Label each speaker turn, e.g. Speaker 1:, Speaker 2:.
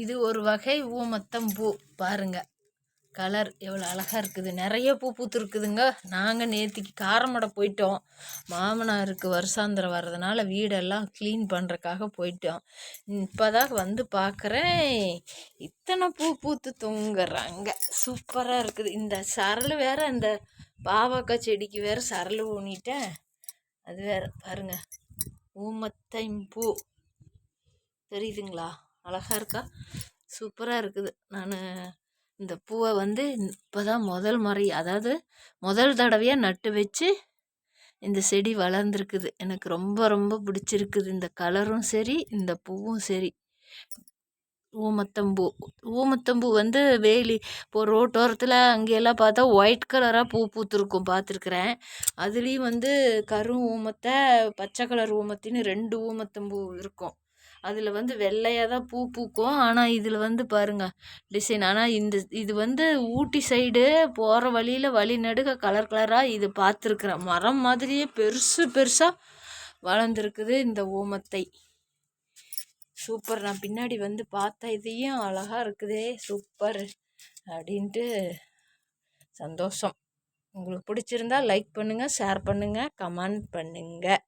Speaker 1: இது ஒரு வகை ஊமத்தம்பூ பாருங்க. கலர் எவ்வளோ அழகாக இருக்குது. நிறைய பூ பூத்துருக்குதுங்க. நாங்கள் நேற்றுக்கு காரமடை போயிட்டோம். மாமனாருக்கு வருஷாந்திரம் வர்றதுனால வீடெல்லாம் க்ளீன் பண்ணுறக்காக போயிட்டோம். இப்போ தான் வந்து பார்க்குறேன், இத்தனை பூ பூத்து தொங்குறாங்க. சூப்பராக இருக்குது. இந்த சரல் வேறு, இந்த பாவக்காய் செடிக்கு வேறு சரல் ஊனிட்டேன். அது வேறு பாருங்க, ஊமத்தம்பூ தெரியுதுங்களா? அழகாக இருக்கா? சூப்பராக இருக்குது. நான் இந்த பூவை வந்து இப்போ தான் முதல் தடவையாக நட்டு வச்சு இந்த செடி வளர்ந்துருக்குது. எனக்கு ரொம்ப ரொம்ப பிடிச்சிருக்குது. இந்த கலரும் சரி, இந்த பூவும் சரி. ஊமத்தம்பூ வந்து வேலி இப்போ ரோட்டோரத்தில் அங்கெல்லாம் பார்த்தா ஒயிட் கலராக பூ பூத்துருக்கும், பார்த்துருக்குறேன். அதுலேயும் வந்து கரும் ஊமத்தை, பச்சை கலர் ஊமத்தின்னு 2 ஊமத்தம்பூ இருக்கும். அதில் வந்து வெள்ளையாக தான் பூ பூக்கும். ஆனால் இதில் வந்து பாருங்கள் டிசைன். ஆனால் இது வந்து ஊட்டி சைடு போகிற வழி நடுக கலர் கலராக இது பார்த்துருக்குறேன். மரம் மாதிரியே பெருசாக வளர்ந்துருக்குது இந்த ஊமத்தை. சூப்பர். நான் பின்னாடி வந்து பார்த்தா இதையும் அழகாக இருக்குதே, சூப்பர் அப்படின்ட்டு சந்தோஷம். உங்களுக்கு பிடிச்சிருந்தா லைக் பண்ணுங்கள், ஷேர் பண்ணுங்கள், கமெண்ட் பண்ணுங்கள்.